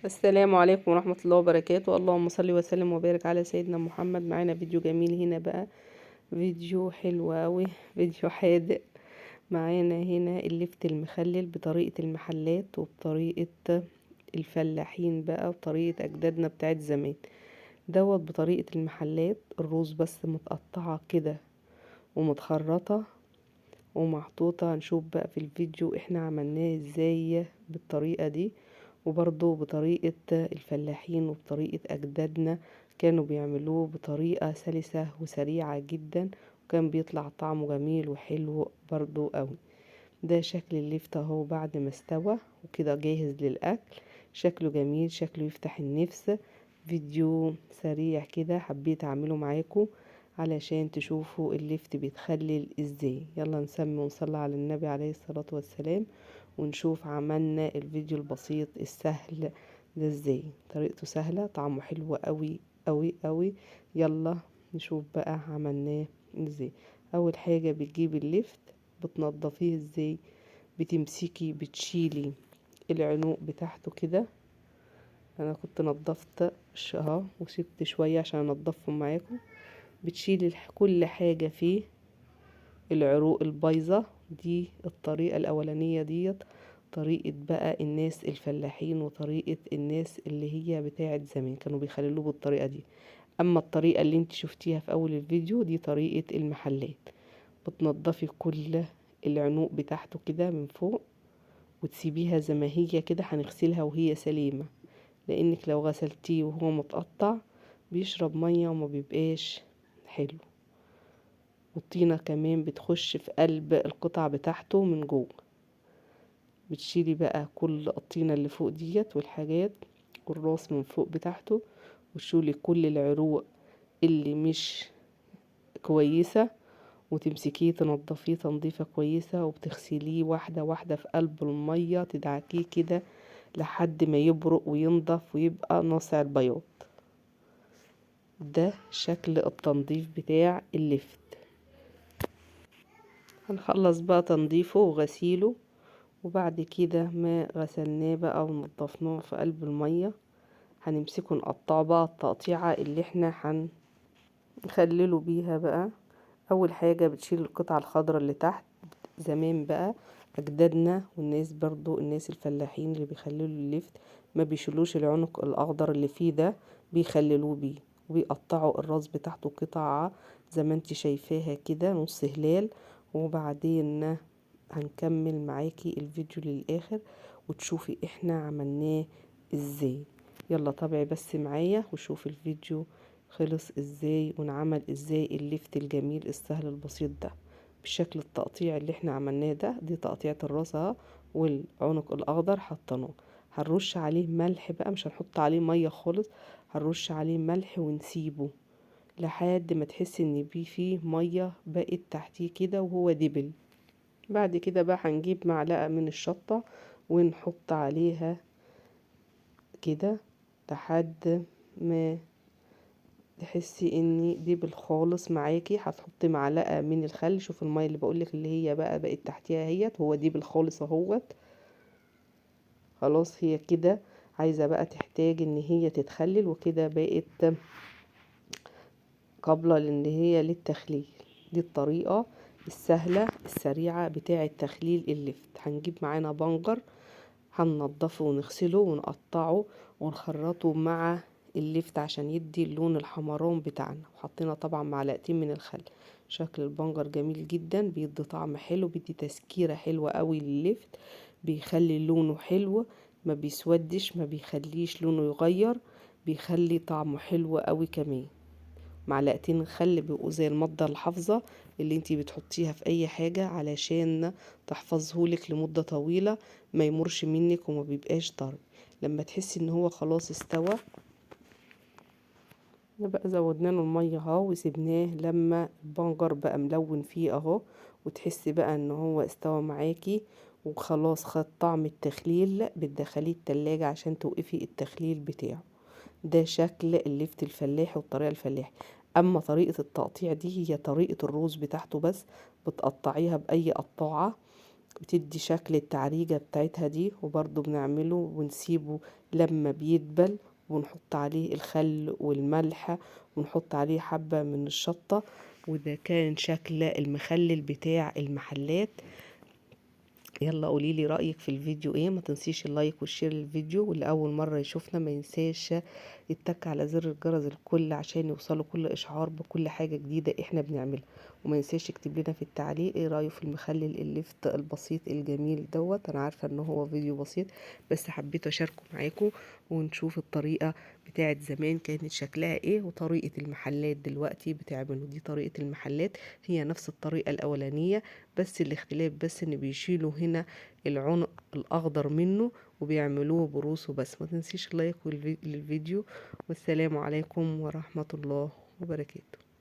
السلام عليكم ورحمة الله وبركاته. اللهم صل وسلم وبارك على سيدنا محمد. معانا فيديو جميل هنا بقى، فيديو حلو قوي، فيديو حادق. معانا هنا اللفت المخلل بطريقة المحلات وبطريقة الفلاحين بقى وطريقة أجدادنا بتاعت زمان. دوت بطريقة المحلات، الرز بس متقطعة كده ومتخرطة ومحطوطة. هنشوف بقى في الفيديو احنا عملناه ازاي بالطريقة دي، وبرضو بطريقة الفلاحين وبطريقة أجدادنا كانوا بيعملوه بطريقة سلسة وسريعة جدا، وكان بيطلع طعمه جميل وحلو برضو قوي. ده شكل اللفت اهو بعد ما استوى وكده جاهز للأكل. شكله جميل، شكله يفتح النفس. فيديو سريع كده حبيت اعمله معاكم علشان تشوفوا اللفت بيتخلل ازاي. يلا نسمي ونصلي على النبي عليه الصلاة والسلام ونشوف عملنا الفيديو البسيط السهل ده ازاي. طريقته سهلة، طعمه حلو قوي قوي قوي. يلا نشوف بقى عملناه ازاي. اول حاجة بتجيبي اللفت بتنضفيه ازاي. بتمسكي بتشيلي العنق بتاعته كده. انا كنت نضفت اهو وسبت شوية عشان انضفهم معاكم. بتشيلي كل حاجة فيه، العروق البايظة دي. الطريقة الاولانية ديت طريقة بقى الناس الفلاحين وطريقة الناس اللي هي بتاعت زمان، كانوا بيخللوه بالطريقة دي. اما الطريقة اللي انت شفتيها في اول الفيديو دي طريقة المحلات. بتنضفي كل العنق بتاعته كده من فوق وتسيبيها زي ما هي كده. هنغسلها وهي سليمة، لانك لو غسلتيه وهو متقطع بيشرب مية وما بيبقاش حلو. والطينة كمان بتخش في قلب القطع بتاعته من جوه. بتشيلي بقى كل الطينة اللي فوق ديت والحاجات والراس من فوق بتاعته، وتشيلي كل العروق اللي مش كويسة، وتمسكيه تنضفيه تنظيفة كويسة، وبتغسليه واحدة واحدة في قلب المية، تدعكيه كده لحد ما يبرق وينضف ويبقى ناصع البياض. ده شكل التنظيف بتاع اللفت. هنخلص بقى تنظيفه وغسيله، وبعد كده ما غسلناه بقى ونضفناه في قلب المية هنمسكه نقطعه بقى التقطيعة اللي احنا هنخلله بيها بقى. اول حاجة بتشيل القطعة الخضراء اللي تحت. زمان بقى اجدادنا والناس برضو الناس الفلاحين اللي بيخللوا اللفت ما بيشيلوش العنق الاخضر اللي فيه ده، بيخللوه بيه وبيقطعوا الراس بتاعته قطعة زي ما انت شايفاها كده نص هلال. وبعدين هنكمل معاكي الفيديو للاخر وتشوفي احنا عملناه ازاي. يلا تابعي بس معايا وشوفي الفيديو خلص ازاي ونعمل ازاي اللفت الجميل السهل البسيط ده بشكل التقطيع اللي احنا عملناه ده. دي تقطيعة الراس اهو، والعنق الاخضر حطيناه. هنرش عليه ملح بقى، مش هنحط عليه مية خالص. هنرش عليه ملح ونسيبه لحد ما تحس ان فيه مية بقت تحتيه كده وهو دبل. بعد كده بقى هنجيب معلقة من الشطة ونحط عليها كده لحد ما تحسي ان دبل خالص معاكي. هتحطي معلقة من الخل. شوف المية اللي بقولك اللي هي بقى بقت تحتيها اهيت، هو دبل خالص اهوت. خلاص هي كده عايزة بقى تحتاج ان هي تتخلل، وكده بقت قابلة لان هي للتخليل. دي الطريقة السهلة السريعة بتاعة تخليل اللفت. هنجيب معانا بنجر هننضفه ونغسله ونقطعه ونخرطه مع اللفت عشان يدي اللون الحمران بتاعنا. وحطينا طبعا معلقتين من الخل. شكل البنجر جميل جدا، بيدي طعم حلو، بيدي تسكيرة حلوة قوي لللفت، بيخلي لونه حلو، ما بيسودش، ما بيخليش لونه يغير، بيخلي طعمه حلو قوي كمان. معلقتين خل بيبقوا زي المادة الحافظة اللي انتي بتحطيها في اي حاجة علشان تحفظهولك لمدة طويلة، ما يمرش منك وما بيبقاش ضار. لما تحسي ان هو خلاص استوى نبقى زودنا له المية اهو وسيبناه لما البنجر بقى ملون فيه اهو، وتحسي بقى ان هو استوى معاكي وخلاص خد طعم التخليل. بتدخليه التلاجة عشان توقفي التخليل بتاعه. ده شكل اللفت الفلاحي والطريقة الفلاحي. اما طريقة التقطيع دي هي طريقة الروز بتاعته بس. بتقطعيها بأي قطاعة بتدي شكل التعريجة بتاعتها دي. وبرضو بنعمله ونسيبه لما بيدبل، ونحط عليه الخل والملح، ونحط عليه حبة من الشطة. وده كان شكل المخلل بتاع المحلات. يلا قوليلي رأيك في الفيديو ايه. ما تنسيش اللايك والشير للفيديو، واللي اول مرة يشوفنا ما ينساش يتك على زر الجرس الكل عشان يوصله كل اشعار بكل حاجة جديدة احنا بنعملها. وما ينساش يكتب لنا في التعليق ايه رأيه في المخلل اللفت البسيط الجميل دوت. انا عارفة ان هو فيديو بسيط بس حبيت اشاركه معاكم، ونشوف الطريقة بتاعت زمان كانت شكلها ايه، وطريقة المحلات دلوقتي بتعمله. دي طريقة المحلات هي نفس الطريقة الاولانية، بس الاختلاف بس ان بيشيلوا هنا العنق الاخضر منه وبيعملوه بروسه بس. ما تنسيش اللايك للفيديو، والسلام عليكم ورحمة الله وبركاته.